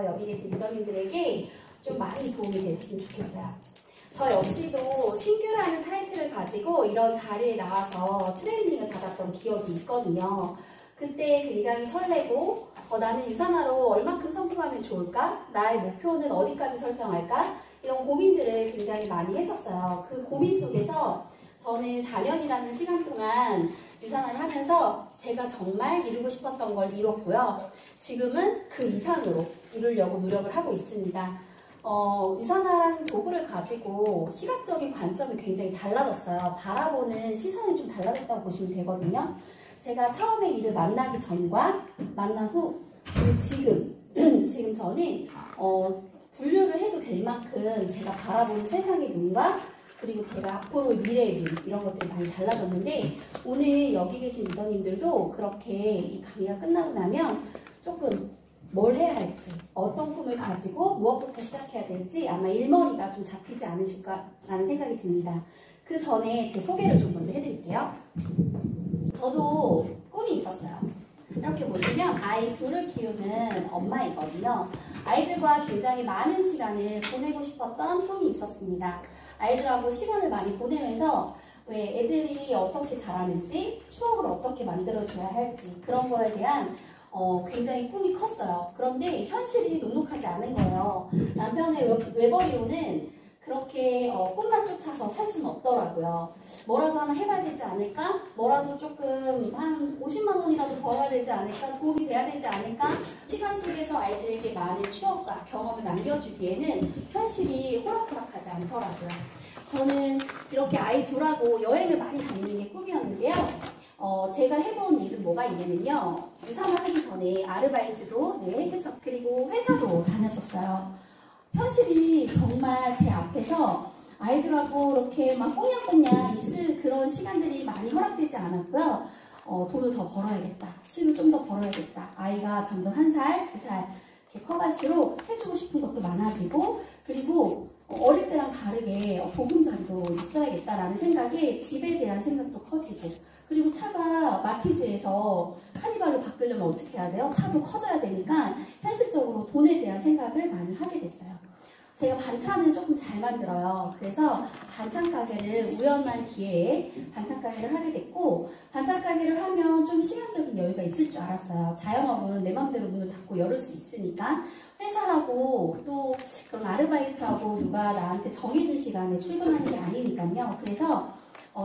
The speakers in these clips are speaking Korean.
여기 계신 리더님들에게 좀 많이 도움이 되셨으면 좋겠어요. 저 역시도 신규라는 타이틀을 가지고 이런 자리에 나와서 트레이닝을 받았던 기억이 있거든요. 그때 굉장히 설레고 나는 유산화로 얼마큼 성공하면 좋을까? 나의 목표는 어디까지 설정할까? 이런 고민들을 굉장히 많이 했었어요. 그 고민 속에서 저는 4년이라는 시간 동안 유산화를 하면서 제가 정말 이루고 싶었던 걸 이뤘고요. 지금은 그 이상으로 이루려고 노력을 하고 있습니다. 유산화라는 도구를 가지고 시각적인 관점이 굉장히 달라졌어요. 바라보는 시선이 좀 달라졌다고 보시면 되거든요. 제가 처음에 이를 만나기 전과 만난 후, 지금 저는 분류를 해도 될 만큼 제가 바라보는 세상의 눈과 그리고 제가 앞으로의 미래의 눈, 이런 것들이 많이 달라졌는데, 오늘 여기 계신 리더님들도 그렇게 이 강의가 끝나고 나면 조금 뭘 해야 할지, 어떤 꿈을 가지고 무엇부터 시작해야 될지 아마 일머리가 좀 잡히지 않으실까라는 생각이 듭니다. 그 전에 제 소개를 좀 먼저 해드릴게요. 저도 꿈이 있었어요. 이렇게 보시면 아이 둘을 키우는 엄마이거든요. 아이들과 굉장히 많은 시간을 보내고 싶었던 꿈이 있었습니다. 아이들하고 시간을 많이 보내면서 왜 애들이 어떻게 자라는지, 추억을 어떻게 만들어줘야 할지, 그런 거에 대한 굉장히 꿈이 컸어요. 그런데 현실이 녹록하지 않은 거예요. 남편의 외벌이로는 그렇게 꿈만 쫓아서 살 수는 없더라고요. 뭐라도 하나 해봐야 되지 않을까? 뭐라도 조금 한 50만 원이라도 벌어야 되지 않을까? 도움이 돼야 되지 않을까? 시간 속에서 아이들에게 많은 추억과 경험을 남겨주기에는 현실이 호락호락하지 않더라고요. 저는 이렇게 아이 둘하고 여행을 많이 다니는 게 꿈이었는데요. 제가 해본 일은 뭐가 있냐면요. 유산화 하기 전에 아르바이트도 했었고, 그리고 회사도 다녔었어요. 현실이 정말 제 앞에서 아이들하고 이렇게 막 꽁냥꽁냥 있을 그런 시간들이 많이 허락되지 않았고요. 돈을 더 벌어야겠다. 수입을 좀 더 벌어야겠다. 아이가 점점 1살, 2살 이렇게 커갈수록 해주고 싶은 것도 많아지고, 그리고 어릴 때랑 다르게 보금자리도 있어야겠다라는 생각에 집에 대한 생각도 커지고, 그리고 차가 마티즈에서 카니발로 바꾸려면 어떻게 해야 돼요? 차도 커져야 되니까 현실적으로 돈에 대한 생각을 많이 하게 됐어요. 제가 반찬을 조금 잘 만들어요. 그래서 반찬 가게를 우연한 기회에 반찬 가게를 하게 됐고, 반찬 가게를 하면 좀 시간적인 여유가 있을 줄 알았어요. 자영업은 내 맘대로 문을 닫고 열을 수 있으니까. 회사하고 또 그런 아르바이트하고 누가 나한테 정해진 시간에 출근하는 게 아니니까요. 그래서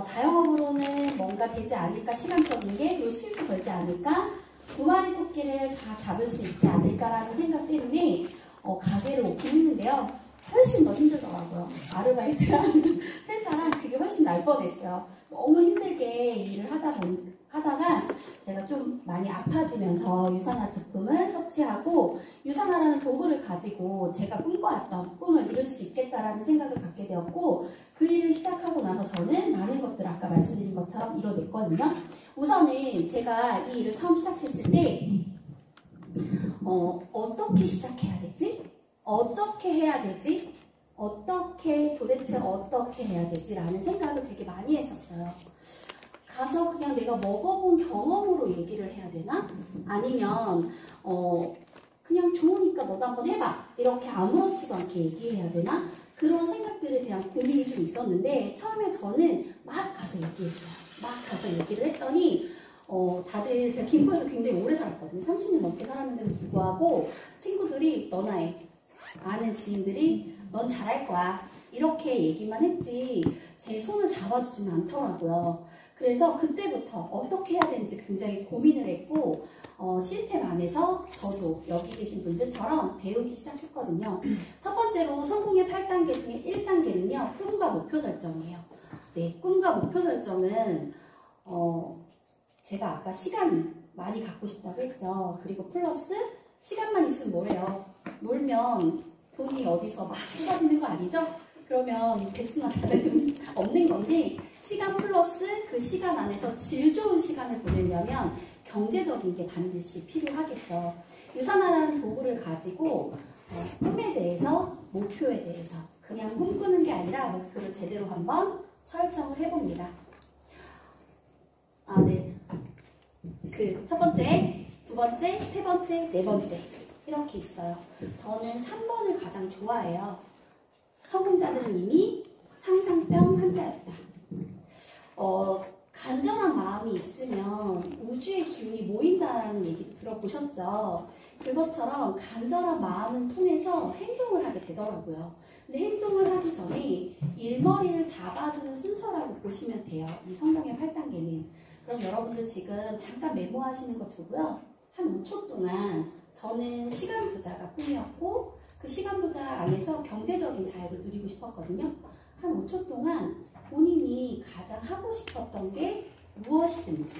자영업으로는 뭔가 되지 않을까, 시간적인 게, 그리고 수입도 벌지 않을까, 2마리 토끼를 다 잡을 수 있지 않을까라는 생각 때문에 가게를 오픈했는데요. 훨씬 더 힘들더라고요. 아르바이트랑 회사랑 그게 훨씬 날 뻔했어요. 너무 힘들게 일을 하다가 제가 좀 많이 아파지면서 유산화 제품을 섭취하고 유산화라는 도구를 가지고 제가 꿈꿔왔던 꿈을 이룰 수 있겠다라는 생각을 갖게 되었고, 그 일을 시작하고 나서 저는 많은 것들을 아까 말씀드린 것처럼 이뤄냈거든요. 우선은 제가 이 일을 처음 시작했을 때 어떻게 시작해야 되지? 어떻게 해야 되지? 도대체 어떻게 해야 되지? 라는 생각을 되게 많이 했었어요. 가서 그냥 내가 먹어본 경험으로 얘기를 해야 되나? 아니면 그냥 좋으니까 너도 한번 해봐, 이렇게 아무렇지도 않게 얘기해야 되나? 그런 생각들에 대한 고민이 좀 있었는데, 처음에 저는 막 가서 얘기했어요. 막 가서 얘기를 했더니 다들, 제가 김포에서 굉장히 오래 살았거든요. 30년 넘게 살았는데도 불구하고 친구들이 너나 해, 아는 지인들이 넌 잘할 거야, 이렇게 얘기만 했지 제 손을 잡아주진 않더라고요. 그래서 그때부터 어떻게 해야 되는지 굉장히 고민을 했고, 시스템 안에서 저도 여기 계신 분들처럼 배우기 시작했거든요. 첫 번째로 성공의 8단계 중에 1단계는요, 꿈과 목표 설정이에요. 네, 꿈과 목표 설정은 제가 아까 시간 많이 갖고 싶다고 했죠. 그리고 플러스 시간만 있으면 뭐래요? 놀면 돈이 어디서 막 쏟아지는 거 아니죠? 그러면 백수나 다름 없는 건데, 시간 플러스 그 시간 안에서 질 좋은 시간을 보내려면 경제적인 게 반드시 필요하겠죠. 유산화라는 도구를 가지고 꿈에 대해서, 목표에 대해서 그냥 꿈꾸는 게 아니라 목표를 제대로 한번 설정을 해봅니다. 네. 그 첫 번째, 두 번째, 세 번째, 네 번째. 이렇게 있어요. 저는 3번을 가장 좋아해요. 성공자들은 이미 상상병 환자였다. 간절한 마음이 있으면 우주의 기운이 모인다라는 얘기 들어보셨죠? 그것처럼 간절한 마음을 통해서 행동을 하게 되더라고요. 근데 행동을 하기 전에 일머리를 잡아주는 순서라고 보시면 돼요. 이 성공의 8단계는. 그럼 여러분들 지금 잠깐 메모하시는 거 두고요. 한 5초 동안 저는 시간 부자가 꿈이었고 그 시간 부자 안에서 경제적인 자유를 누리고 싶었거든요. 한 5초 동안 본인이 가장 하고 싶었던 게 무엇이든지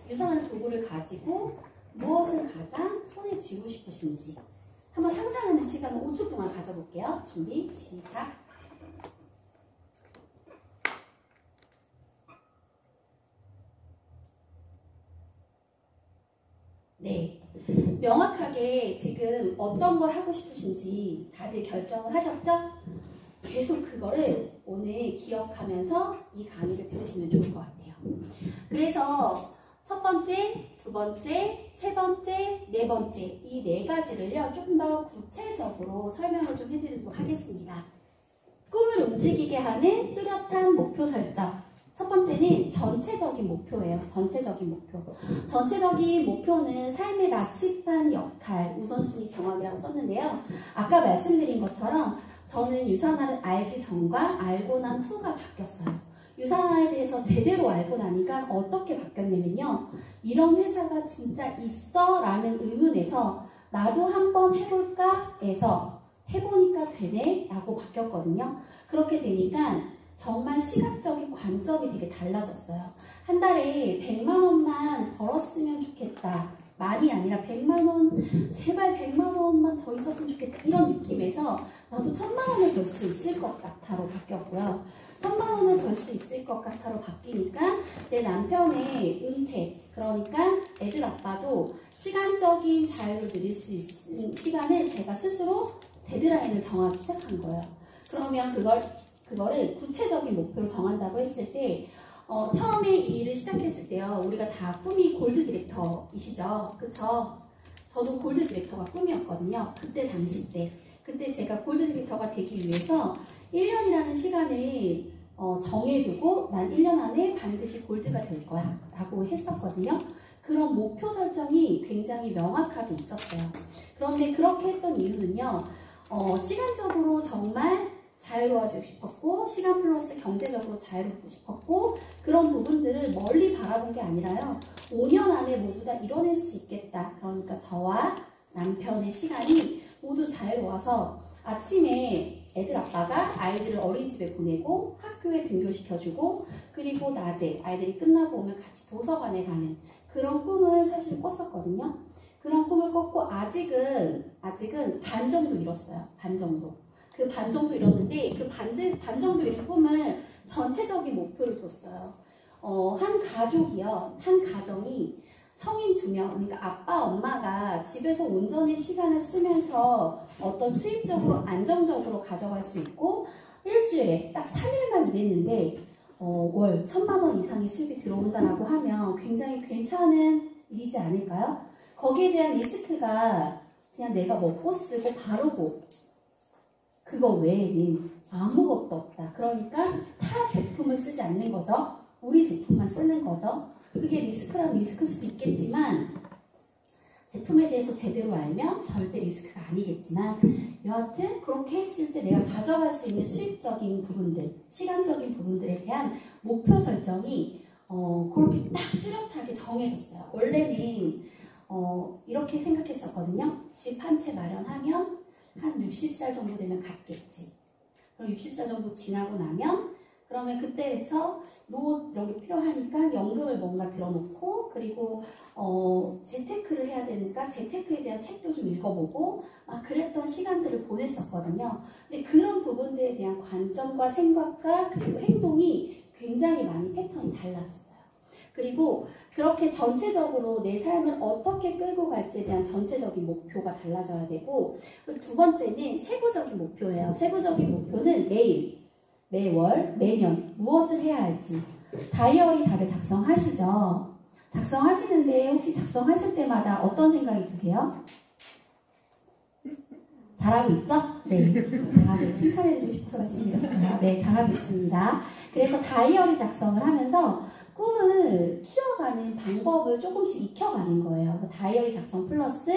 유산한 도구를 가지고 무엇을 가장 손에 쥐고 싶으신지 한번 상상하는 시간을 5초 동안 가져볼게요. 준비 시작. 네, 명확하게 지금 어떤 걸 하고 싶으신지 다들 결정을 하셨죠? 계속 그거를 오늘 기억하면서 이 강의를 들으시면 좋을 것 같아요. 그래서 첫 번째, 두 번째, 세 번째, 네 번째 이 네 가지를요 조금 더 구체적으로 설명을 좀 해드리도록 하겠습니다. 꿈을 움직이게 하는 뚜렷한 목표 설정. 첫 번째는 전체적인 목표예요. 전체적인 목표. 전체적인 목표는 삶의 나침반 역할, 우선순위 정확이라고 썼는데요. 아까 말씀드린 것처럼 저는 유산화를 알기 전과 알고 난 후가 바뀌었어요. 유산화에 대해서 제대로 알고 나니까 어떻게 바뀌었냐면요. 이런 회사가 진짜 있어? 라는 의문에서 나도 한번 해볼까? 해서 해보니까 되네? 라고 바뀌었거든요. 그렇게 되니까 정말 시각적인 관점이 되게 달라졌어요. 한 달에 100만 원만 벌었으면 좋겠다. 많이 아니라 100만 원, 제발 100만 원만 더 있었으면 좋겠다. 이런 느낌에서 나도 1000만 원을 벌 수 있을 것 같아로 바뀌었고요. 1000만 원을 벌 수 있을 것 같아로 바뀌니까 내 남편의 은퇴, 그러니까 애들 아빠도 시간적인 자유를 누릴 수 있는 시간을 제가 스스로 데드라인을 정하기 시작한 거예요. 그러면 그거를 구체적인 목표로 정한다고 했을 때 처음에 이 일을 시작했을 때요. 우리가 다 꿈이 골드 디렉터이시죠? 그쵸? 저도 골드 디렉터가 꿈이었거든요. 그때 당시 때. 그때 제가 골드 디렉터가 되기 위해서 1년이라는 시간을 정해두고 난 1년 안에 반드시 골드가 될 거야 라고 했었거든요. 그런 목표 설정이 굉장히 명확하게 있었어요. 그런데 그렇게 했던 이유는요. 시간적으로 정말 자유로워지고 싶었고 시간 플러스 경제적으로 자유롭고 싶었고 그런 부분들을 멀리 바라본 게 아니라요. 5년 안에 모두 다 이뤄낼 수 있겠다. 그러니까 저와 남편의 시간이 모두 자유로워서 아침에 애들 아빠가 아이들을 어린이집에 보내고 학교에 등교시켜주고 그리고 낮에 아이들이 끝나고 오면 같이 도서관에 가는 그런 꿈을 사실 꿨었거든요. 그런 꿈을 꿨고 아직은 반 정도 이뤘어요. 반 정도. 그 반 정도 이뤘는데 그 반 정도 이룬 꿈을 전체적인 목표를 뒀어요. 한 가족이요. 한 가정이 성인 2명, 그러니까 아빠, 엄마가 집에서 온전히 시간을 쓰면서 어떤 수입적으로 안정적으로 가져갈 수 있고 일주일에 딱 3일만 일했는데 월 1000만 원 이상의 수입이 들어온다라고 하면 굉장히 괜찮은 일이지 않을까요? 거기에 대한 리스크가 그냥 내가 먹고 쓰고 바르고 그거 외에는 아무것도 없다. 그러니까 타 제품을 쓰지 않는 거죠. 우리 제품만 쓰는 거죠. 그게 리스크란 리스크일 수도 있겠지만 제품에 대해서 제대로 알면 절대 리스크가 아니겠지만 여하튼 그렇게 했을 때 내가 가져갈 수 있는 수익적인 부분들, 시간적인 부분들에 대한 목표 설정이 그렇게 딱 뚜렷하게 정해졌어요. 원래는 이렇게 생각했었거든요. 집 한 채 마련하면 한 60살 정도 되면 갖겠지. 그럼 60살 정도 지나고 나면 그러면 그때에서 노후 이런 게 필요하니까 연금을 뭔가 들어놓고 그리고 재테크를 해야 되니까 재테크에 대한 책도 좀 읽어보고 막 그랬던 시간들을 보냈었거든요. 근데 그런 부분들에 대한 관점과 생각과 그리고 행동이 굉장히 많이 패턴이 달라졌어요. 그리고 그렇게 전체적으로 내 삶을 어떻게 끌고 갈지에 대한 전체적인 목표가 달라져야 되고 두 번째는 세부적인 목표예요. 세부적인 목표는 매일, 매월, 매년 무엇을 해야 할지 다이어리 다들 작성하시죠? 작성하시는데 혹시 작성하실 때마다 어떤 생각이 드세요? 잘하고 있죠? 네. 네. 칭찬해드리고 싶어서 말씀드렸어요. 네, 잘하고 있습니다. 그래서 다이어리 작성을 하면서 꿈을 키워가는 방법을 조금씩 익혀가는 거예요. 다이어리 작성 플러스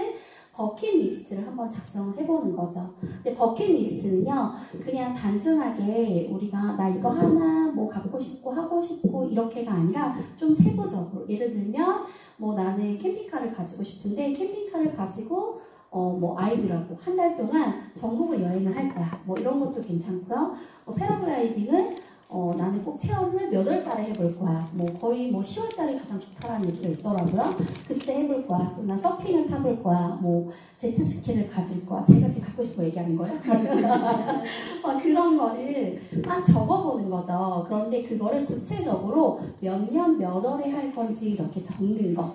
버킷리스트를 한번 작성을 해보는 거죠. 근데 버킷리스트는요, 그냥 단순하게 우리가 나 이거 하나 뭐 갖고 싶고 하고 싶고 이렇게가 아니라 좀 세부적으로, 예를 들면 뭐 나는 캠핑카를 가지고 싶은데 캠핑카를 가지고 뭐 아이들하고 한 달 동안 전국을 여행을 할 거야. 뭐 이런 것도 괜찮고요. 패러글라이딩을 나는 꼭 체험을 몇 월 달에 해볼 거야. 뭐 거의 뭐 10월 달이 가장 좋다라는 얘기가 있더라고요. 그때 해볼 거야. 나 서핑을 타볼 거야. 뭐 제트스키를 가질 거야. 제가 지금 갖고 싶어 얘기하는 거예요. 그런 거를 막 적어보는 거죠. 그런데 그거를 구체적으로 몇 년 몇 월에 할 건지 이렇게 적는 거.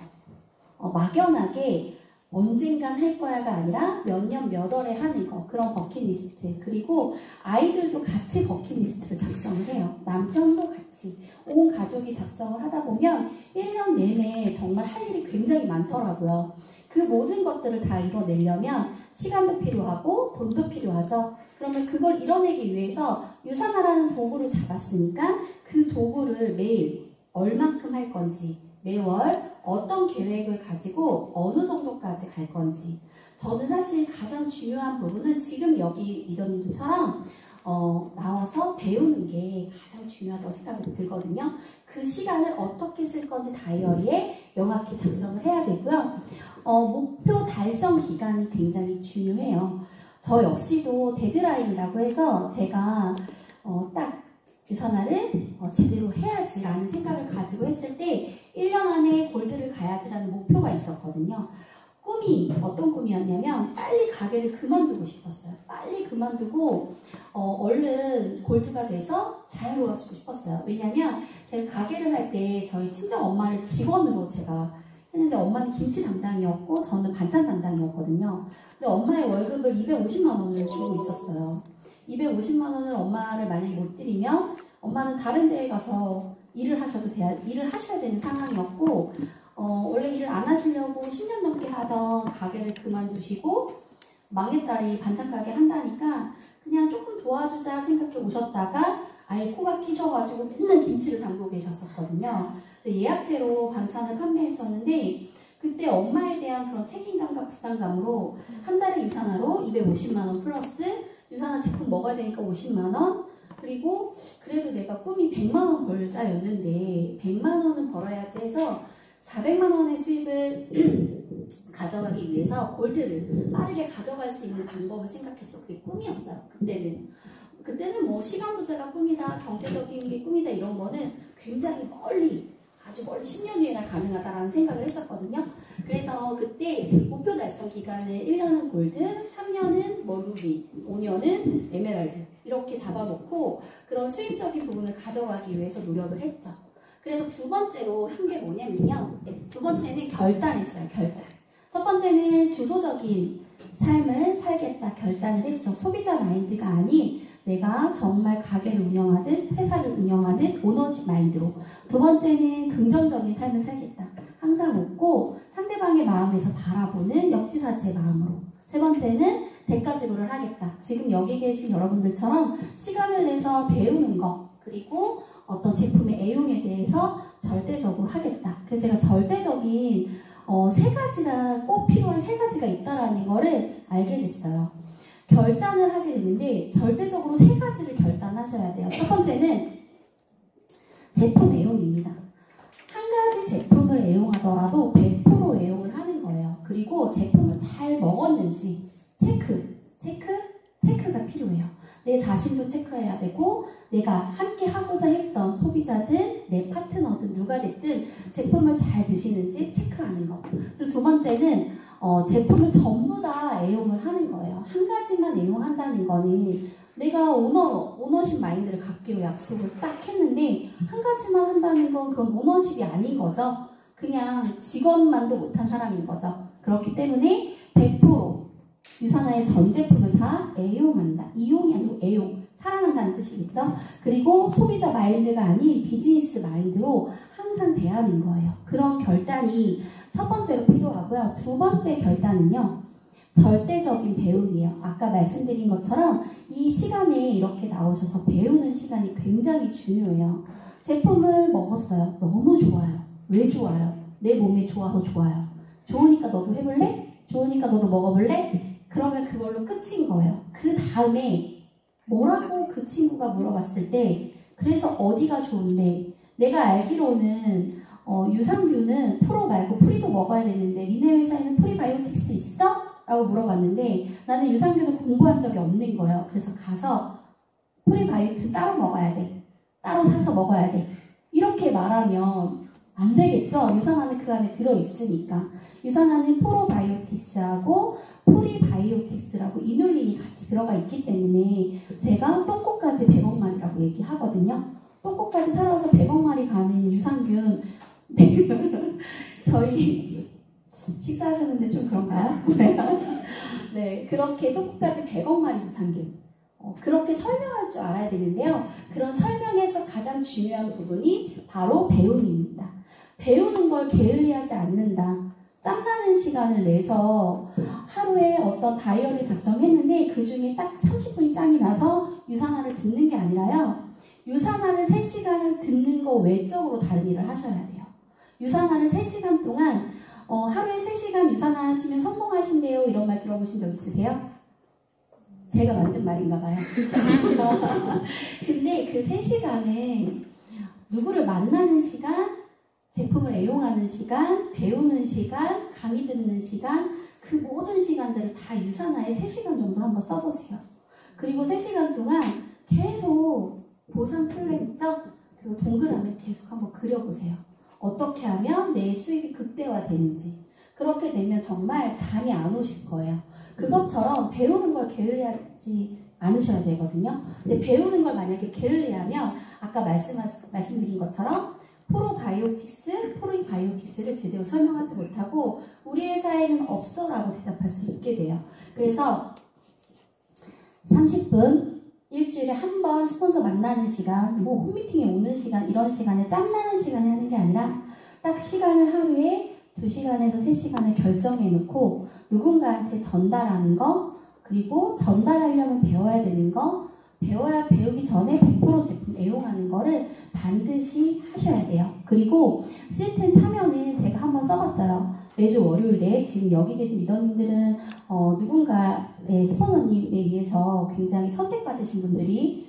막연하게 언젠간 할 거야가 아니라 몇 년 몇 월에 하는 거, 그런 버킷리스트. 그리고 아이들도 같이 버킷리스트를 작성을 해요. 남편도 같이. 온 가족이 작성을 하다 보면 1년 내내 정말 할 일이 굉장히 많더라고요. 그 모든 것들을 다 이뤄내려면 시간도 필요하고 돈도 필요하죠. 그러면 그걸 이뤄내기 위해서 유산하라는 도구를 잡았으니까 그 도구를 매일 얼만큼 할 건지, 매월 어떤 계획을 가지고 어느 정도까지 갈 건지. 저는 사실 가장 중요한 부분은 지금 여기 리더님들처럼 나와서 배우는 게 가장 중요하다고 생각이 들거든요. 그 시간을 어떻게 쓸 건지 다이어리에 명확히 작성을 해야 되고요. 목표 달성 기간이 굉장히 중요해요. 저 역시도 데드라인이라고 해서 제가 딱 유산화를 제대로 해야지라는 생각을 가지고 했을 때 1년 안에 골드를 가야지라는 목표가 있었거든요. 꿈이 어떤 꿈이었냐면 빨리 가게를 그만두고 싶었어요. 빨리 그만두고 얼른 골드가 돼서 자유로워지고 싶었어요. 왜냐면 제가 가게를 할 때 저희 친정 엄마를 직원으로 제가 했는데 엄마는 김치 담당이었고 저는 반찬 담당이었거든요. 근데 엄마의 월급을 250만 원을 주고 있었어요. 250만 원을 엄마를 만약에 못 드리면 엄마는 다른 데에 가서 일을 하셔야 되는 상황이었고 원래 일을 안 하시려고 10년 넘게 하던 가게를 그만두시고 막내딸이 반찬 가게 한다니까 그냥 조금 도와주자 생각해 오셨다가 아예 코가 끼셔가지고 맨날 김치를 담고 계셨었거든요. 예약제로 반찬을 판매했었는데 그때 엄마에 대한 그런 책임감과 부담감으로 한 달에 유산화로 250만 원 플러스 유산화 제품 먹어야 되니까 50만 원, 그리고 그래도 내가 꿈이 100만 원 벌자였는데 100만 원은 벌어야지 해서 400만 원의 수입을 가져가기 위해서 골드를 빠르게 가져갈 수 있는 방법을 생각했어. 그게 꿈이었어요. 그때는 뭐 시간 부재가 꿈이다, 경제적인 게 꿈이다 이런 거는 굉장히 멀리, 아주 멀리 10년 뒤에나 가능하다라는 생각을 했었거든요. 그래서 그때 목표 달성 기간을 1년은 골드, 3년은 뭐 루비, 5년은 에메랄드 이렇게 잡아놓고 그런 수입적인 부분을 가져가기 위해서 노력을 했죠. 그래서 두 번째로 한 게 뭐냐면요. 두 번째는 결단했어요. 결단. 첫 번째는 주도적인 삶을 살겠다 결단을 했죠. 소비자 마인드가 아닌 내가 정말 가게를 운영하든 회사를 운영하든 오너십 마인드로. 두 번째는 긍정적인 삶을 살겠다. 항상 웃고 상대방의 마음에서 바라보는 역지사지의 마음으로. 세 번째는 대가 지불을 하겠다. 지금 여기 계신 여러분들처럼 시간을 내서 배우는 것, 그리고 어떤 제품의 애용에 대해서 절대적으로 하겠다. 그래서 제가 절대적인 세 가지라 꼭 필요한 세 가지가 있다라는 거를 알게 됐어요. 결단을 하게 되는데 절대적으로 세 가지를 결단하셔야 돼요. 첫 번째는 제품 애용입니다. 한 가지 제품을 애용하더라도 100% 애용을 하는 거예요. 그리고 제품을 잘 먹었는지 체크가 필요해요. 내 자신도 체크해야 되고 내가 함께 하고자 했던 소비자든 내 파트너든 누가 됐든 제품을 잘 드시는지 체크하는 거. 그리고 두 번째는 제품을 전부 다 애용을 하는 거예요. 한 가지만 애용한다는 거는 내가 오너십 마인드를 갖기로 약속을 딱 했는데 한 가지만 한다는 건 그건 오너십이 아닌 거죠. 그냥 직원만도 못한 사람인 거죠. 그렇기 때문에 100% 유산화의 전 제품을 다 애용한다. 이용이 아니고 애용. 사랑한다는 뜻이겠죠. 그리고 소비자 마인드가 아닌 비즈니스 마인드로 항상 대하는 거예요. 그런 결단이 첫 번째로 필요하고요. 두 번째 결단은요. 절대적인 배움이에요. 아까 말씀드린 것처럼 이 시간에 이렇게 나오셔서 배우는 시간이 굉장히 중요해요. 제품을 먹었어요. 너무 좋아요. 왜 좋아요? 내 몸에 좋아서 좋아요. 좋으니까 너도 해볼래? 좋으니까 너도 먹어볼래? 그러면 그걸로 끝인 거예요. 그 다음에 뭐라고 그 친구가 물어봤을 때 그래서 어디가 좋은데 내가 알기로는 유산균은 프로 말고 프리도 먹어야 되는데 니네 회사에는 프리바이오틱스 있어? 라고 물어봤는데 나는 유산균을 공부한 적이 없는 거예요. 그래서 가서 프리바이오틱스 따로 먹어야 돼. 따로 사서 먹어야 돼. 이렇게 말하면 안 되겠죠? 유산화는 그 안에 들어있으니까. 유산화는 프로바이오틱스하고 프리바이오틱스라고 이눌린이 같이 들어가 있기 때문에 제가 똥꼬까지 100억마리라고 얘기하거든요. 똥꼬까지 살아서 100억마리 가는 유산균 저희 식사하셨는데 좀 그런가요? 네, 그렇게 똥꼬까지 100억마리 유산균 그렇게 설명할 줄 알아야 되는데요. 그런 설명에서 가장 중요한 부분이 바로 배움입니다. 배우는 걸 게을리하지 않는다. 짬나는 시간을 내서 하루에 어떤 다이어리를 작성했는데 그 중에 딱 30분이 짬이 나서 유산화를 듣는 게 아니라요. 유산화를 3시간을 듣는 거 외적으로 다른 일을 하셔야 돼요. 유산화를 3시간 동안 하루에 3시간 유산화 하시면 성공하신대요. 이런 말 들어보신 적 있으세요? 제가 만든 말인가 봐요. 근데 그 3시간은 누구를 만나는 시간, 제품을 애용하는 시간, 배우는 시간, 강의 듣는 시간, 그 모든 시간들을 다 유산화에 3시간 정도 한번 써보세요. 그리고 3시간 동안 계속 보상 플랜 있죠? 그 동그라미를 계속 한번 그려보세요. 어떻게 하면 내 수입이 극대화되는지. 그렇게 되면 정말 잠이 안 오실 거예요. 그것처럼 배우는 걸 게을리하지 않으셔야 되거든요. 근데 배우는 걸 만약에 게을리하면 아까 말씀드린 것처럼 프로바이오틱스, 프리바이오틱스를 제대로 설명하지 못하고 우리 회사에는 없어라고 대답할 수 있게 돼요. 그래서 30분 일주일에 한 번 스폰서 만나는 시간, 뭐 홈미팅에 오는 시간 이런 시간에 짬나는 시간에 하는 게 아니라 딱 시간을 하루에 2시간에서 3시간을 결정해 놓고 누군가한테 전달하는 거 그리고 전달하려면 배워야 되는 거 배우기 전에 100% 제품 애용하는 거를 반드시 하셔야 돼요. 그리고 시스템 참여는 제가 한번 써봤어요. 매주 월요일에 지금 여기 계신 리더님들은 누군가의 스폰서님에 의해서 굉장히 선택받으신 분들이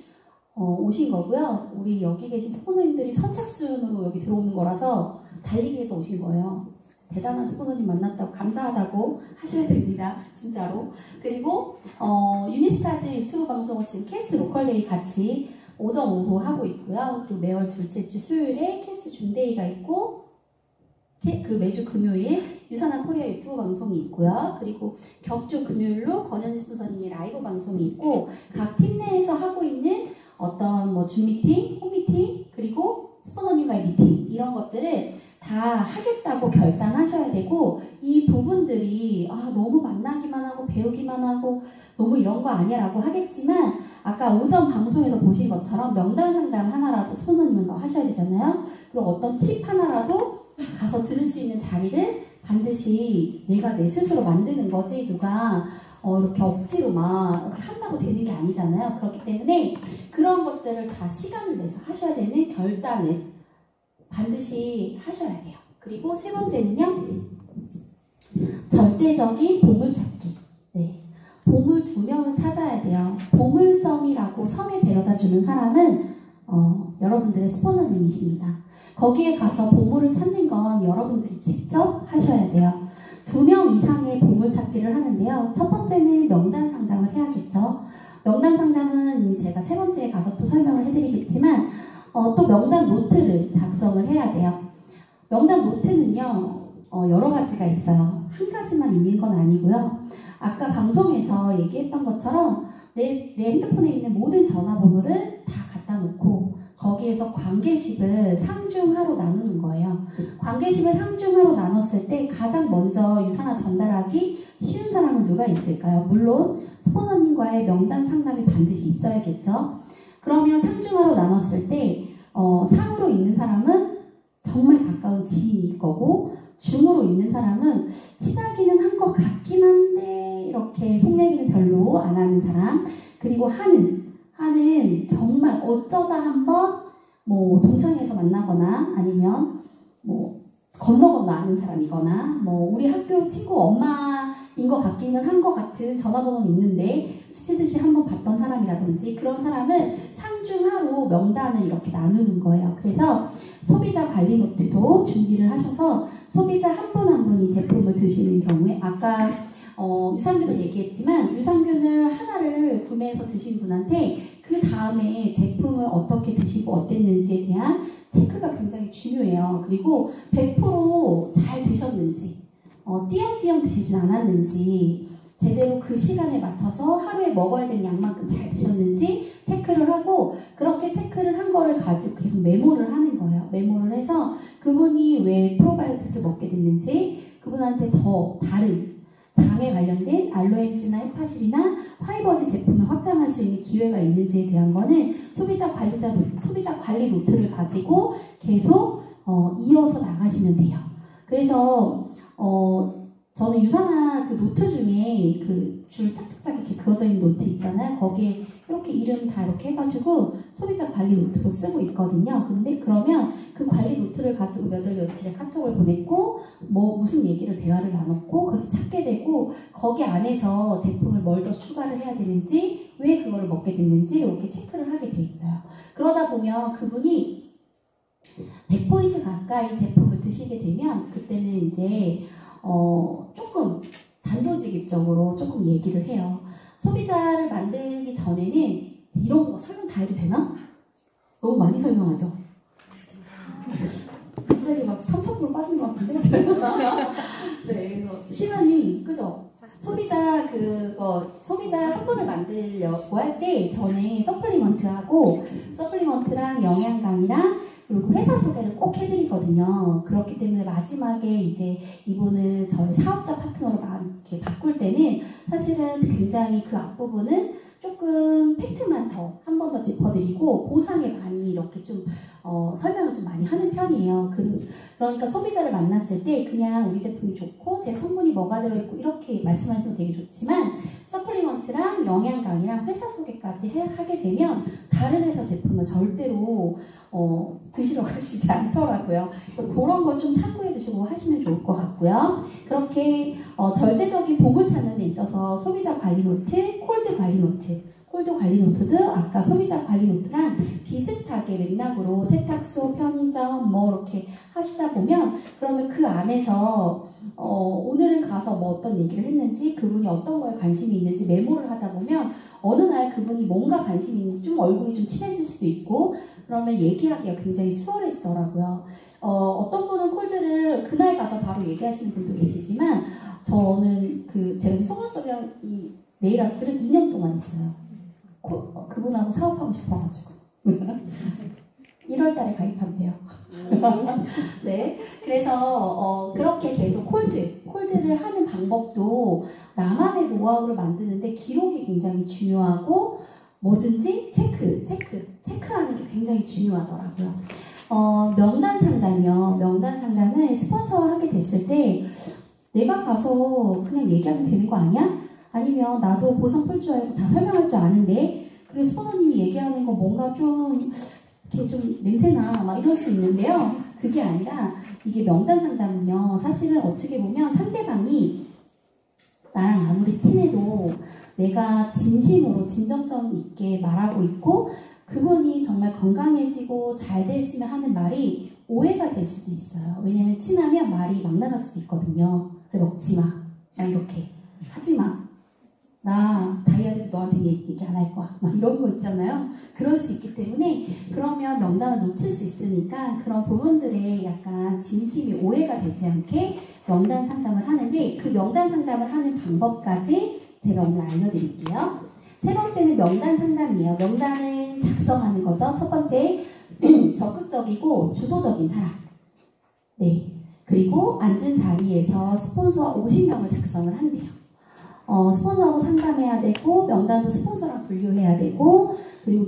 오신 거고요. 우리 여기 계신 스폰서님들이 선착순으로 여기 들어오는 거라서 달리기 위해서 오신 거예요. 대단한 스폰서님 만났다고 감사하다고 하셔야 됩니다. 진짜로. 그리고 유니스타즈 유튜브 방송을 지금 캐스 로컬데이 같이 오전 오후 하고 있고요. 그리고 매월 둘째 주 수요일에 캐스 준데이가 있고 그리고 매주 금요일 유산한 코리아 유튜브 방송이 있고요. 그리고 격주 금요일로 권현지 스폰서님의 라이브 방송이 있고 각 팀 내에서 하고 있는 어떤 뭐 줌 미팅, 홈 미팅, 그리고 스폰서님과의 미팅 이런 것들을 다 하겠다고 결단하셔야 되고 이 부분들이 너무 만나기만 하고 배우기만 하고 너무 이런 거 아니야 라고 하겠지만 아까 오전 방송에서 보신 것처럼 명단 상담 하나라도 스폰서님과 하셔야 되잖아요. 그리고 어떤 팁 하나라도 가서 들을 수 있는 자리를 반드시 내가 내 스스로 만드는 거지 누가 이렇게 억지로 막 이렇게 한다고 되는 게 아니잖아요. 그렇기 때문에 그런 것들을 다 시간을 내서 하셔야 되는 결단을 반드시 하셔야 돼요. 그리고 세 번째는요. 절대적인 보물찾기. 네. 보물 2명을 찾아야 돼요. 보물섬이라고 섬에 데려다주는 사람은 여러분들의 스폰서님이십니다. 거기에 가서 보물을 찾는 건 여러분들이 직접 하셔야 돼요. 2명 이상의 보물찾기를 하는데요. 첫 번째는 명단 상담을 해야겠죠. 명단 상담은 제가 세 번째에 가서 또 설명을 해드리겠지만 또 명단 노트를 작성을 해야 돼요. 명단 노트는요. 여러 가지가 있어요. 한 가지만 있는 건 아니고요. 아까 방송에서 얘기했던 것처럼 내 핸드폰에 있는 모든 전화번호를 다 갖다 놓고 거기에서 관계식을 상중하로 나누는 거예요. 관계식을 상중하로 나눴을 때 가장 먼저 유산화 전달하기 쉬운 사람은 누가 있을까요? 물론 스폰서님과의 명단 상담이 반드시 있어야겠죠. 그러면 상중하로 나눴을 때 상으로 있는 사람은 정말 가까운 지인일 거고 중으로 있는 사람은 친하기는 한 것 같긴 한데 이렇게 속 얘기는 별로 안 하는 사람. 그리고 하는 정말 어쩌다 한번 뭐 동창회에서 만나거나 아니면 뭐 건너 아는 사람이거나 뭐 우리 학교 친구 엄마인 것 같기는 한 것 같은 전화번호는 있는데 스치듯이 한번 봤던 사람이라든지 그런 사람은 상중하로 명단을 이렇게 나누는 거예요. 그래서 소비자 관리 노트도 준비를 하셔서 소비자 한 분 한 분이 제품을 드시는 경우에 아까 유산균을 얘기했지만 유산균을 하나를 구매해서 드신 분한테 그 다음에 제품을 어떻게 드시고 어땠는지에 대한 체크가 굉장히 중요해요. 그리고 100% 잘 드셨는지 띄엄띄엄 드시진 않았는지 제대로 그 시간에 맞춰서 하루에 먹어야 되는 양만큼 잘 드셨는지 체크를 하고 그렇게 체크를 한 거를 가지고 계속 메모를 하는 거예요. 메모를 해서 그분이 왜 프로바이오틱스를 먹게 됐는지 그분한테 더 다른 장에 관련된 알로엔즈나 헤파실이나 화이버즈 제품을 확장할 수 있는 기회가 있는지에 대한 거는 소비자 관리 노트를 가지고 계속 이어서 나가시면 돼요. 그래서 저는 유산화 그 노트 중에 그 줄 짝짝짝 이렇게 그어져 있는 노트 있잖아요. 거기에 이렇게 이름 다 이렇게 해가지고 소비자 관리 노트로 쓰고 있거든요. 근데 그러면 그 관리 노트를 가지고 몇 월 며칠에 카톡을 보냈고 뭐 무슨 얘기를 대화를 나눴고 그렇게 찾게 되고 거기 안에서 제품을 뭘 더 추가를 해야 되는지 왜 그거를 먹게 됐는지 이렇게 체크를 하게 돼 있어요. 그러다 보면 그분이 100포인트 가까이 제품을 드시게 되면 그때는 이제 조금 단도직입적으로 조금 얘기를 해요. 소비자를 만들기 전에는 이런 거 설명 다 해도 되나? 너무 많이 설명하죠? 갑자기 막 3,000% 빠지는 것 같은데? 네, 그래서 시간이, 그죠? 소비자 한 분을 만들려고 할 때 전에 서플리먼트랑 영양 강의랑 그리고 회사 소개를 꼭 해드리거든요. 그렇기 때문에 마지막에 이제 이분을 저희 사업자 파트너로 이렇게 바꿀 때는 사실은 굉장히 그 앞부분은 조금 팩트만 더 한 번 더 짚어드리고 보상에 많이 이렇게 좀 설명을 좀 많이 하는 편이에요. 그러니까 소비자를 만났을 때 그냥 우리 제품이 좋고 제 성분이 뭐가 들어있고 이렇게 말씀하시면 되게 좋지만 서플리먼트랑 영양 강의랑 회사 소개까지 하게 되면 다른 회사 제품을 절대로 드시러 가시지 않더라고요. 그래서 그런 걸 좀 참고해 두시고 하시면 좋을 것 같고요. 그렇게 절대적인 보물 찾는 데 있어서 소비자 관리 노트, 콜드 관리 노트도 아까 소비자 관리 노트랑 비슷하게 맥락으로 세탁소, 편의점 뭐 이렇게 하시다 보면 그러면 그 안에서 오늘은 가서 뭐 어떤 얘기를 했는지 그분이 어떤 거에 관심이 있는지 메모를 하다 보면 어느 날 그분이 뭔가 관심이 있는지 좀 얼굴이 좀 친해질 수도 있고 그러면 얘기하기가 굉장히 수월해지더라고요. 어떤 분은 콜드를 그날 가서 바로 얘기하시는 분도 계시지만 저는 제가 속눈썹이랑 이 네일 아트를 2년 동안 했어요. 그분하고 사업하고 싶어가지고 1월달에 가입한대요. 네, 그래서 그렇게 계속 콜드를 하는 방법도 나만의 노하우를 만드는데 기록이 굉장히 중요하고 뭐든지 체크하는 게 굉장히 중요하더라고요. 명단 상담을 스폰서와 하게 됐을 때 내가 가서 그냥 얘기하면 되는 거 아니야? 아니면 나도 보상 풀 줄 알고 다 설명할 줄 아는데 그래서 스폰서님이 얘기하는 거 뭔가 좀 이렇게 좀 냄새나 막 이럴 수 있는데요. 그게 아니라 이게 명단 상담은요. 사실은 어떻게 보면 상대방이 나랑 아무리 친해도 내가 진심으로 진정성 있게 말하고 있고 그분이 정말 건강해지고 잘 됐으면 하는 말이 오해가 될 수도 있어요. 왜냐면 친하면 말이 막 나갈 수도 있거든요. 그래 먹지 마. 나 이렇게 하지 마. 나 다이어트도 너한테 얘기 안 할 거야. 막 이런 거 있잖아요. 그럴 수 있기 때문에 그러면 명단을 놓칠 수 있으니까 그런 부분들에 약간 진심이 오해가 되지 않게 명단 상담을 하는데 그 명단 상담을 하는 방법까지 제가 오늘 알려드릴게요. 세 번째는 명단 상담이에요. 명단을 작성하는 거죠. 첫 번째, 적극적이고 주도적인 사람. 네. 그리고 앉은 자리에서 스폰서와 50명을 작성을 한대요. 스폰서하고 상담해야 되고 명단도 스폰서랑 분류해야 되고 그리고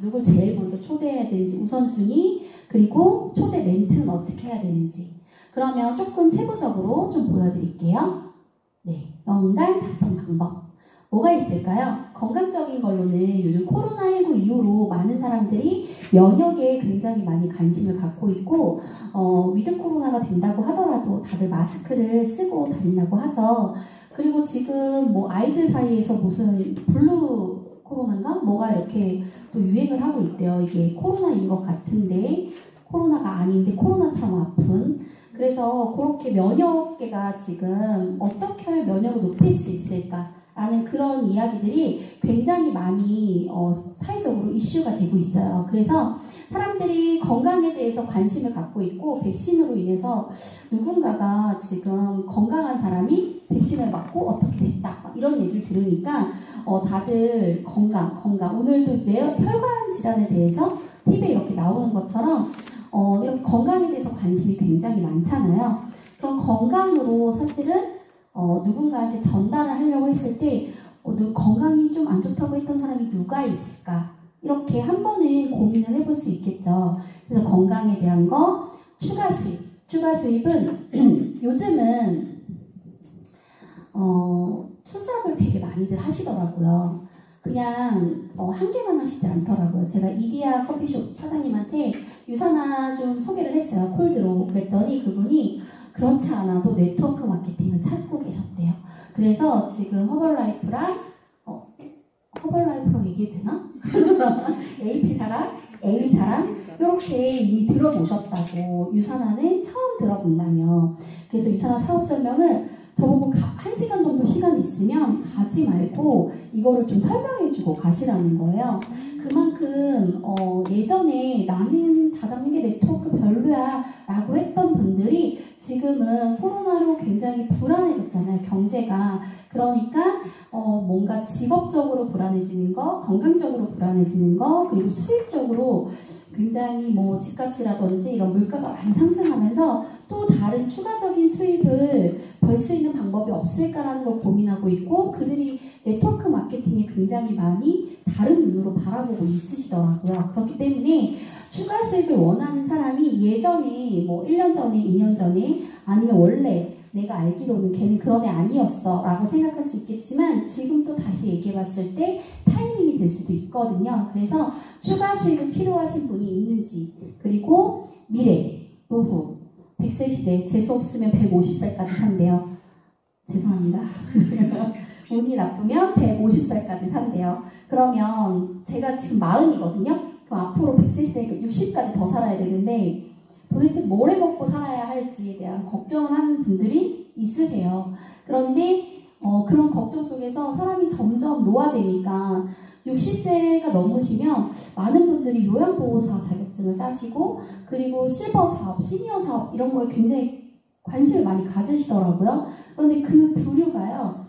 누굴 제일 먼저 초대해야 되는지 우선순위 그리고 초대 멘트는 어떻게 해야 되는지 그러면 조금 세부적으로 좀 보여드릴게요. 네, 명단 작성 방법. 뭐가 있을까요? 건강적인 걸로는 요즘 코로나19 이후로 많은 사람들이 면역에 굉장히 많이 관심을 갖고 있고 위드 코로나가 된다고 하더라도 다들 마스크를 쓰고 다닌다고 하죠. 그리고 지금 뭐 아이들 사이에서 무슨 블루 코로나인가? 뭐가 이렇게 또 유행을 하고 있대요. 이게 코로나인 것 같은데 코로나가 아닌데 코로나처럼 아픈. 그래서 그렇게 면역계가 지금 어떻게 하면 면역을 높일 수 있을까? 라는 그런 이야기들이 굉장히 많이 사회적으로 이슈가 되고 있어요. 그래서 사람들이 건강에 대해서 관심을 갖고 있고 백신으로 인해서 누군가가 지금 건강한 사람이 백신을 맞고 어떻게 됐다 이런 얘기를 들으니까 다들 건강 오늘도 혈관 질환에 대해서 TV에 이렇게 나오는 것처럼 이렇게 건강에 대해서 관심이 굉장히 많잖아요. 그럼 건강으로 사실은 누군가한테 전달을 하려고 했을 때 건강이 좀 안 좋다고 했던 사람이 누가 있을까? 이렇게 한 번은 고민을 해볼 수 있겠죠. 그래서 건강에 대한 거, 추가 수입은 요즘은 투잡을 되게 많이들 하시더라고요. 그냥 한 개만 하시지 않더라고요. 제가 이디야 커피숍 사장님한테 유산화 좀 소개를 했어요. 콜드로. 그랬더니 그분이 그렇지 않아도 네트워크 마케팅을 찾고 계셨대요. 그래서 지금 허벌라이프랑 얘기해도 되나? H사랑, A사랑 이렇게 이미 들어보셨다고. 유산화는 처음 들어본다며. 그래서 유산화 사업 설명을 저보고 1시간 정도 시간 있으면 가지 말고 이거를 좀 설명해주고 가시라는 거예요. 그만큼 예전에 나는 다단계 네트워크 별로야 라고 했던 분들이 지금은 코로나로 굉장히 불안해졌잖아요. 경제가. 그러니까 뭔가 직업적으로 불안해지는 거, 건강적으로 불안해지는 거, 그리고 수입적으로 굉장히 뭐 집값이라든지 이런 물가가 많이 상승하면서 또 다른 추가적인 수입을 벌 수 있는 방법이 없을까라는 걸 고민하고 있고, 그들이 네트워크 마케팅에 굉장히 많이 다른 눈으로 바라보고 있으시더라고요. 그렇기 때문에 추가 수입을 원하는 사람이 예전에 뭐 1년 전에 2년 전에 아니면 원래 내가 알기로는 걔는 그런 애 아니었어 라고 생각할 수 있겠지만 지금 또 다시 얘기해봤을 때 타이밍이 될 수도 있거든요. 그래서 추가 수입이 필요하신 분이 있는지, 그리고 미래, 노후, 100세 시대, 재수 없으면 150살까지 산대요. 죄송합니다. 운이 나쁘면 150살까지 산대요. 그러면 제가 지금 40이거든요. 그럼 앞으로 100세 시대니까 60까지 더 살아야 되는데 도대체 뭘 해먹고 살아야 할지에 대한 걱정을 하는 분들이 있으세요. 그런데 그런 걱정 속에서 사람이 점점 노화되니까 60세가 넘으시면 많은 분들이 요양보호사 자격증을 따시고, 그리고 실버 사업, 시니어 사업 이런 거에 굉장히 관심을 많이 가지시더라고요. 그런데 그 부류가요,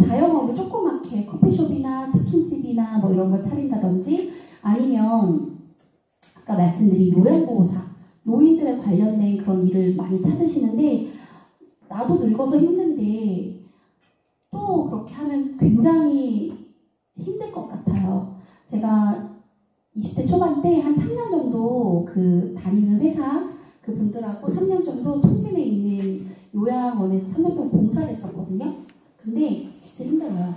자영업을 조그맣게 커피숍이나 치킨집이나 뭐 이런 걸 차린다든지, 아니면 아까 말씀드린 요양보호사, 노인들에 관련된 그런 일을 많이 찾으시는데, 나도 늙어서 힘든데 또 그렇게 하면 굉장히 힘들 것 같아요. 제가 20대 초반 때 한 3년 정도 그 다니는 회사 그 분들하고 3년 정도 통진에 있는 요양원에서 3년 동안 봉사를 했었거든요. 근데 진짜 힘들어요.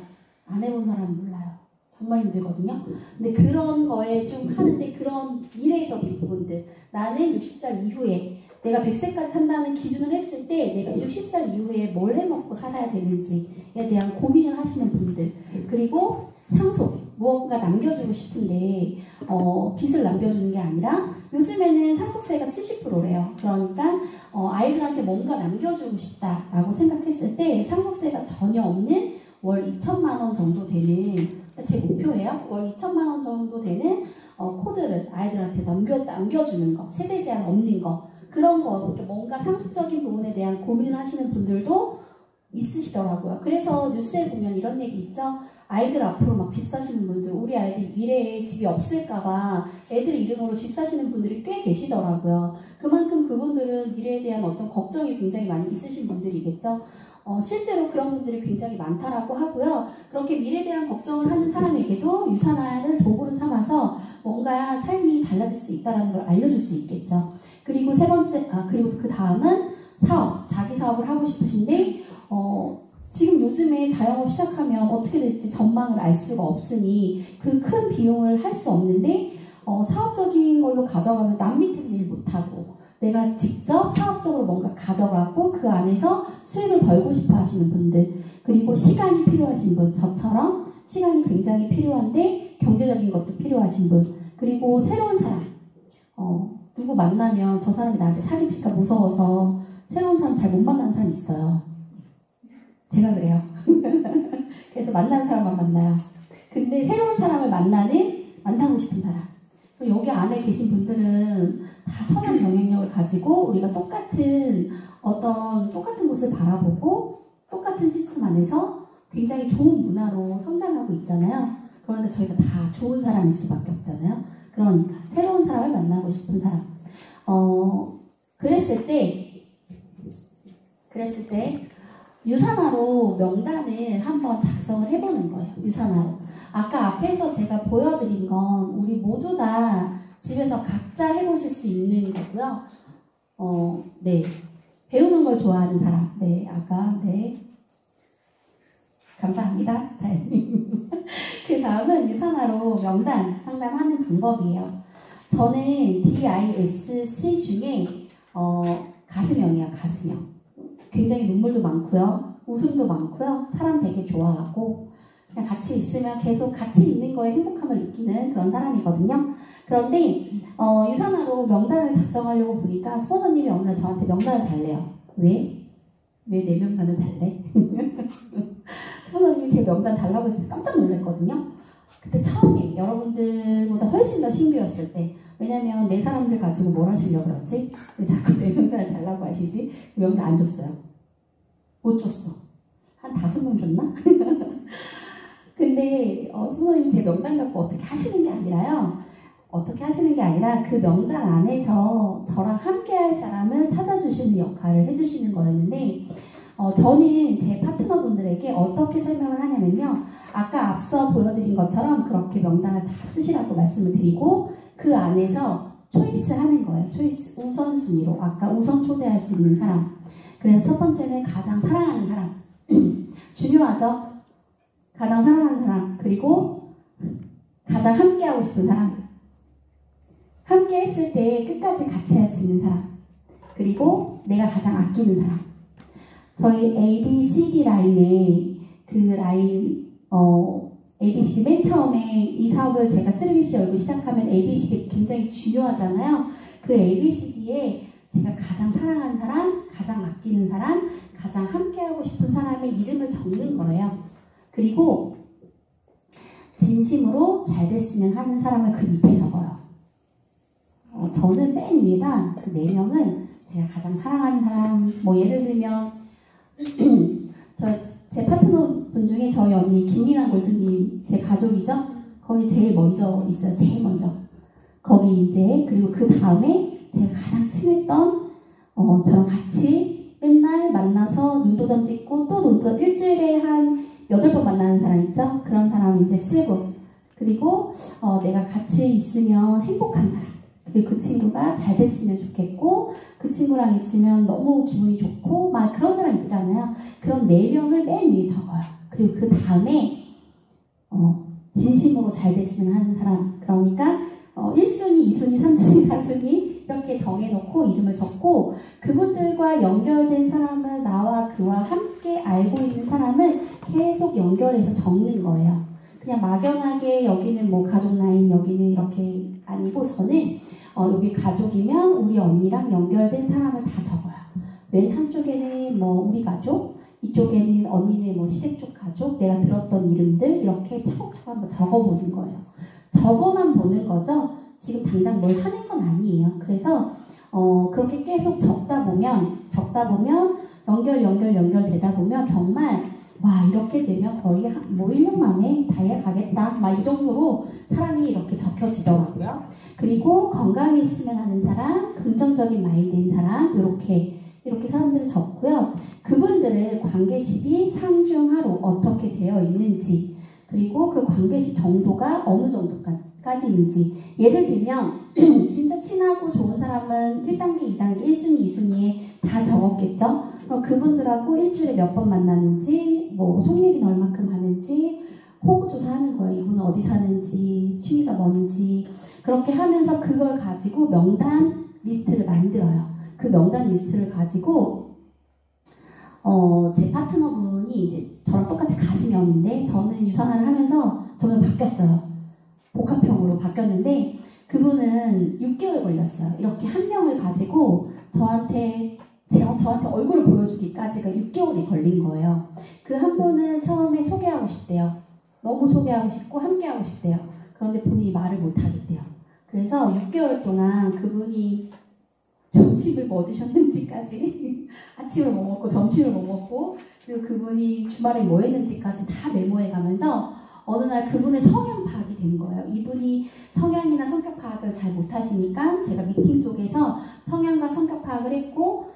안 해본 사람은 몰라요. 정말 힘들거든요. 근데 그런 거에 좀 하는데, 그런 미래적인 부분들, 나는 60살 이후에 내가 100세까지 산다는 기준을 했을 때 내가 60살 이후에 뭘 해먹고 살아야 되는지에 대한 고민을 하시는 분들, 그리고 상속, 무언가 남겨주고 싶은데 빚을 남겨주는 게 아니라 요즘에는 상속세가 70%래요. 그러니까 아이들한테 뭔가 남겨주고 싶다라고 생각했을 때 상속세가 전혀 없는 월 2천만 원 정도 되는, 제 목표예요. 월 2천만 원 정도 되는 코드를 아이들한테 남겨주는 거, 세대 제한 없는 거, 그런 거, 뭔가 상속적인 부분에 대한 고민을 하시는 분들도 있으시더라고요. 그래서 뉴스에 보면 이런 얘기 있죠. 아이들 앞으로 막 집 사시는 분들, 우리 아이들 미래에 집이 없을까봐 애들 이름으로 집 사시는 분들이 꽤 계시더라고요. 그만큼 그분들은 미래에 대한 어떤 걱정이 굉장히 많이 있으신 분들이겠죠. 실제로 그런 분들이 굉장히 많다라고 하고요. 그렇게 미래에 대한 걱정을 하는 사람에게도 유산화를 도구로 삼아서 뭔가 삶이 달라질 수 있다는 걸 알려줄 수 있겠죠. 그리고 세 번째, 그리고 그 다음은 사업, 자기 사업을 하고 싶으신데 지금 요즘에 자영업 시작하면 어떻게 될지 전망을 알 수가 없으니 그 큰 비용을 할 수 없는데 사업적인 걸로 가져가면 남 밑에서 일 못하고 내가 직접 사업적으로 뭔가 가져가고 그 안에서 수익을 벌고 싶어 하시는 분들, 그리고 시간이 필요하신 분, 저처럼 시간이 굉장히 필요한데 경제적인 것도 필요하신 분, 그리고 새로운 사람, 누구 만나면 저 사람이 나한테 사기칠까 무서워서 새로운 사람 잘 못 만나는 사람 있어요. 제가 그래요. 그래서 만나는 사람만 만나요. 근데 새로운 사람을 만나고 싶은 사람. 여기 안에 계신 분들은 다 선한 영향력을 가지고 우리가 똑같은 곳을 바라보고 똑같은 시스템 안에서 굉장히 좋은 문화로 성장하고 있잖아요. 그러니까 저희가 다 좋은 사람일 수밖에 없잖아요. 그러니까 새로운 사람을 만나고 싶은 사람. 그랬을 때 유산화로 명단을 한번 작성을 해보는 거예요. 유산화로. 아까 앞에서 제가 보여드린 건 우리 모두 다 집에서 각자 해보실 수 있는 거고요. 네. 배우는 걸 좋아하는 사람. 네. 네. 감사합니다. 그 다음은 유산화로 명단 상담하는 방법이에요. 저는 DISC 중에 가슴형이에요. 가슴형. 굉장히 눈물도 많고요. 웃음도 많고요. 사람 되게 좋아하고 그냥 같이 있으면 계속 같이 있는 거에 행복함을 느끼는 그런 사람이거든요. 그런데 유산화로 명단을 작성하려고 보니까 스폰서님이 어느 날 저한테 명단을 달래요. 왜 내 명단을 달래? 스폰서님이 제 명단 달라고 했을 때 깜짝 놀랐거든요. 그때 처음에 여러분들보다 훨씬 더 신규였을 때, 왜냐면 내 사람들 가지고 뭘 하시려고 그러지? 왜 자꾸 내 명단을 달라고 하시지? 명단 안 줬어요. 못 줬어. 한 5명 줬나? 근데 스폰서님이 제 명단 갖고 어떻게 하시는 게 아니라 그 명단 안에서 저랑 함께 할 사람을 찾아주시는 역할을 해주시는 거였는데, 저는 제 파트너분들에게 어떻게 설명을 하냐면요. 아까 앞서 보여드린 것처럼 그렇게 명단을 다 쓰시라고 말씀을 드리고 그 안에서 초이스 하는 거예요. 초이스, 우선순위로. 아까 우선 초대할 수 있는 사람. 그래서 첫 번째는 가장 사랑하는 사람. 중요하죠? 가장 사랑하는 사람. 그리고 가장 함께하고 싶은 사람. 함께 했을 때 끝까지 같이 할 수 있는 사람. 그리고 내가 가장 아끼는 사람. 저희 ABCD 라인에 그 라인, ABCD 맨 처음에 이 사업을 제가 3BC 열고 시작하면 ABCD 굉장히 중요하잖아요. 그 ABCD에 제가 가장 사랑하는 사람, 가장 아끼는 사람, 가장 함께하고 싶은 사람의 이름을 적는 거예요. 그리고 진심으로 잘 됐으면 하는 사람을 그 밑에 적어요. 저는 맨 위에다 그 4명은 제가 가장 사랑하는 사람, 예를 들면 제 파트너분 중에 저희 언니 김민아 골드님, 제 가족이죠? 거기 제일 먼저 있어요. 제일 먼저. 거기 이제, 그리고 그 다음에 제가 가장 친했던 저랑 같이 맨날 만나서 눈도장 찍고 또 눈도장 일주일에 한 8번 만나는 사람 있죠? 그런 사람 이제 쓰고, 그리고 내가 같이 있으면 행복한 사람, 그리고 그 친구가 잘 됐으면 좋겠고 그 친구랑 있으면 너무 기분이 좋고 막 그런 사람 있잖아요. 그런 4명을 맨 위에 적어요. 그리고 그 다음에 진심으로 잘 됐으면 하는 사람, 그러니까 1순위, 2순위, 3순위, 4순위 이렇게 정해놓고 이름을 적고 그분들과 연결된 사람을 나와 그와 함께 알고 있는 사람을 계속 연결해서 적는 거예요. 그냥 막연하게 여기는 뭐 가족 라인, 여기는 이렇게 아니고 저는 여기 가족이면 우리 언니랑 연결된 사람을 다 적어요. 맨 한쪽에는 뭐 우리 가족, 이쪽에는 언니네 뭐 시댁 쪽 가족, 내가 들었던 이름들 이렇게 차곡차곡 한번 적어보는 거예요. 적어만 보는 거죠. 지금 당장 뭘 하는 건 아니에요. 그래서 그렇게 계속 적다 보면 연결되다 보면 정말 와, 이렇게 되면 거의 뭐 1년 만에 다이아 가겠다 막 이 정도로 사람이 이렇게 적혀지더라고요. 그리고 건강에 있으면 하는 사람, 긍정적인 마인드인 사람, 이렇게 사람들을 적고요. 그분들을 관계식이 상중하로 어떻게 되어 있는지, 그리고 그 관계식 정도가 어느 정도까지인지. 예를 들면 진짜 친하고 좋은 사람은 1단계, 2단계, 1순위, 2순위에 다 적었겠죠? 그럼 그분들하고 일주일에 몇 번 만나는지, 뭐 속 얘기는 얼마큼 하는지, 호구 조사하는 거예요. 이분은 어디 사는지, 취미가 뭔지. 그렇게 하면서 그걸 가지고 명단 리스트를 만들어요. 그 명단 리스트를 가지고 제 파트너분이 이제 저랑 똑같이 가슴형인데 저는 유산화를 하면서 저는 바뀌었어요. 복합형으로 바뀌었는데 그분은 6개월 걸렸어요. 이렇게 한 명을 가지고 저한테 얼굴을 보여주기까지가 6개월이 걸린 거예요. 그 한 분을 처음에 소개하고 싶대요. 너무 소개하고 싶고 함께하고 싶대요. 그런데 본인이 말을 못하겠대요. 그래서 6개월 동안 그분이 점심을 뭐 드셨는지까지 아침을 뭐 먹고 점심을 뭐 먹고 그리고 그분이 주말에 뭐 했는지까지 다 메모해 가면서 어느 날 그분의 성향 파악이 된 거예요. 이분이 성향이나 성격 파악을 잘 못하시니까 제가 미팅 속에서 성향과 성격 파악을 했고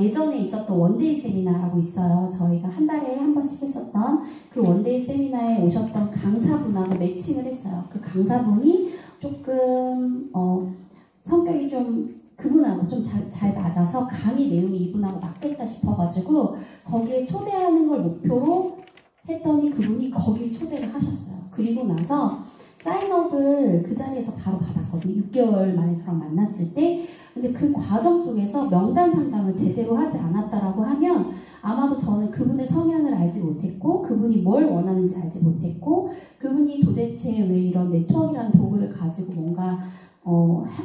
예전에 있었던 원데이 세미나라고 있어요. 저희가 한 달에 한 번씩 했었던 그 원데이 세미나에 오셨던 강사분하고 매칭을 했어요. 그 강사분이 조금 성격이 좀 그분하고 좀 잘 맞아서 강의 내용이 이분하고 맞겠다 싶어가지고 거기에 초대하는 걸 목표로 했더니 그분이 거기에 초대를 하셨어요. 그리고 나서 사인업을 그 자리에서 바로 받았거든요. 6개월 만에 저랑 만났을 때. 근데 그 과정 속에서 명단 상담을 제대로 하지 않았다라고 하면 아마도 저는 그분의 성향을 알지 못했고 그분이 뭘 원하는지 알지 못했고 그분이 도대체 왜 이런 네트워크라는 도구를 가지고 뭔가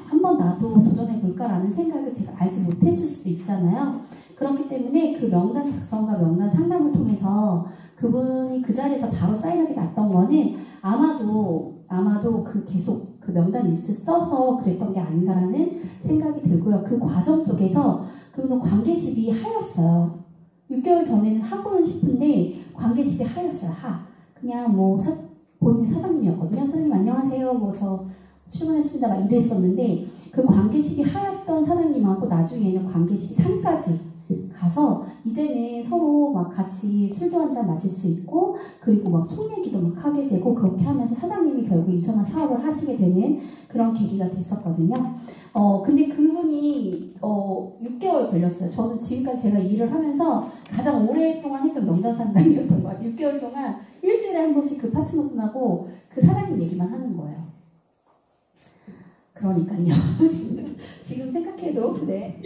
한번 나도 도전해볼까라는 생각을 제가 알지 못했을 수도 있잖아요. 그렇기 때문에 그 명단 작성과 명단 상담을 통해서 그분이 그 자리에서 바로 사인업이 났던 거는 아마도 그 계속 그 명단 리스트 써서 그랬던 게 아닌가라는 생각이 들고요. 그 과정 속에서 그분은 관계십이 하였어요. 6개월 전에는 하고는 싶은데 관계십이 하였어요. 그냥 뭐 본인 사장님이었거든요. 사장님 안녕하세요. 뭐 저 출근했습니다. 막 이랬었는데 그 관계십이 하였던 사장님하고 나중에는 관계십이 산까지 가서 이제는 서로 막 같이 술도 한잔 마실 수 있고 그리고 막 속 얘기도 막 하게 되고 그렇게 하면서 사장님이 결국 유산화 사업을 하시게 되는 그런 계기가 됐었거든요. 근데 그분이 6개월 걸렸어요. 저는 지금까지 제가 일을 하면서 가장 오랫동안 했던 명단 상담이었던 것 같아요. 6개월 동안 일주일에 한 번씩 그 파트너분하고 그 사장님 얘기만 하는 거예요. 그러니까요. 지금 생각해도 네.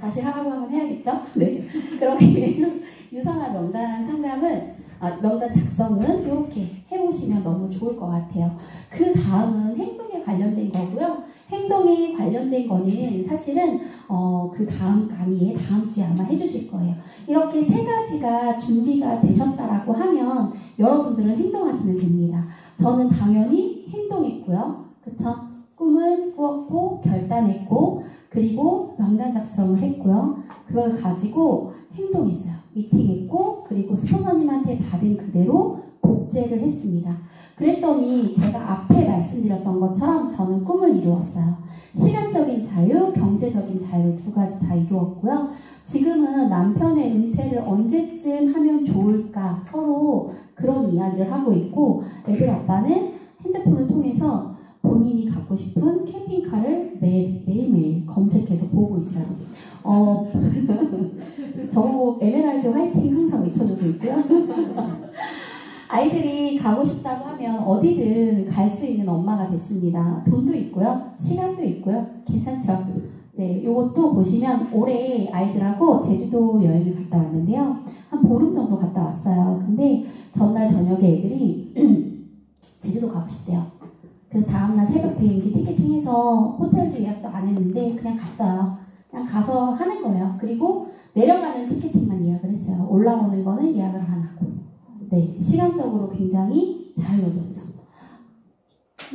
다시 하라고 하면 해야겠죠? 네. 그렇게 유산화 명단 상담은 명단 작성은 이렇게 해보시면 너무 좋을 것 같아요. 그 다음은 행동에 관련된 거고요. 행동에 관련된 거는 사실은 그 다음 강의에 다음 주에 아마 해주실 거예요. 이렇게 세 가지가 준비가 되셨다라고 하면 여러분들은 행동하시면 됩니다. 저는 당연히 행동했고요. 그쵸? 꿈을 꾸었고 결단했고 그리고 명단 작성을 했고요. 그걸 가지고 행동했어요. 미팅했고 그리고 스폰서님한테 받은 그대로 복제를 했습니다. 그랬더니 제가 앞에 말씀드렸던 것처럼 저는 꿈을 이루었어요. 시간적인 자유, 경제적인 자유를 두 가지 다 이루었고요. 지금은 남편의 은퇴를 언제쯤 하면 좋을까 서로 그런 이야기를 하고 있고 애들 아빠는 핸드폰을 통해서 본인이 갖고 싶은 캠핑카를 매일매일 검색해서 보고 있어요. 저보고 에메랄드 화이팅 항상 외쳐주고 있고요. 아이들이 가고 싶다고 하면 어디든 갈 수 있는 엄마가 됐습니다. 돈도 있고요. 시간도 있고요. 괜찮죠? 네, 요것도 보시면 올해 아이들하고 제주도 여행을 갔다 왔는데요. 한 보름 정도 갔다 왔어요. 근데 전날 저녁에 애들이 제주도 가고 싶대요. 그래서 다음날 새벽 비행기 티켓팅해서 호텔도 예약도 안 했는데 그냥 갔어요. 그냥 가서 하는 거예요. 그리고 내려가는 티켓팅만 예약을 했어요. 올라오는 거는 예약을 안 하고. 네, 시간적으로 굉장히 자유로워졌죠.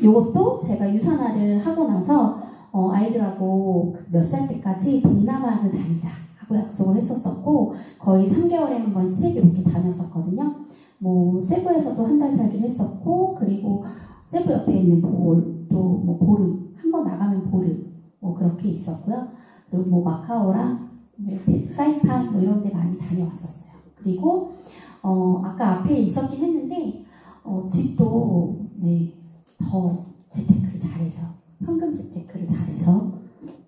요것도 제가 유산화를 하고 나서 아이들하고 몇 살 때까지 동남아를 다니자 하고 약속을 했었었고 거의 3개월에 한 번씩 이렇게 다녔었거든요. 뭐 세부에서도 한 달 살기를 했었고 그리고 세부 옆에 있는 또 뭐 보르 한 번 나가면 보르 뭐 그렇게 있었고요. 그리고 뭐 마카오랑 사이판 뭐 이런 데 많이 다녀왔었어요. 그리고 아까 앞에 있었긴 했는데 집도 네, 더 재테크를 잘해서 현금 재테크를 잘해서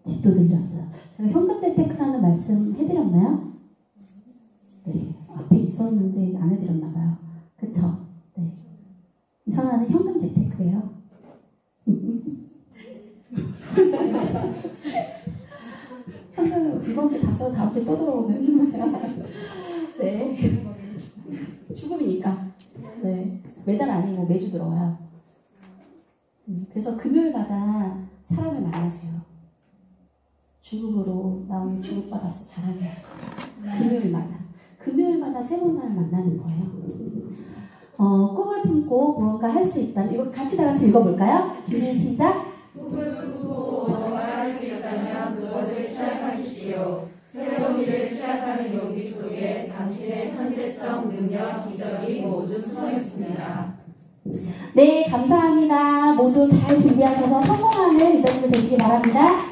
집도 늘렸어요. 제가 현금 재테크라는 말씀 해드렸 주장하는 현금 재테크예요. 현금 이번 주 다 써서 다음 주에 또 들어오는 네. 죽음이니까. 네. 매달 아니고 매주 들어와요. 그래서 금요일마다 사람을 만나세요. 주급으로 나오면 주급받아서 자랑해야죠. 금요일마다 새로운 사람을 만나는 거예요. 꿈을 품고 무언가 할 수 있다면, 이거 같이 다 같이 읽어볼까요? 준비 시작. 꿈을 품고 무언가 할 수 있다면 그것을 시작하십시오. 새로운 일을 시작하는 용기 속에 당신의 천재성, 능력, 기적이 모두 숨어 있습니다. 네, 감사합니다. 모두 잘 준비하셔서 성공하는 리더십 되시기 바랍니다.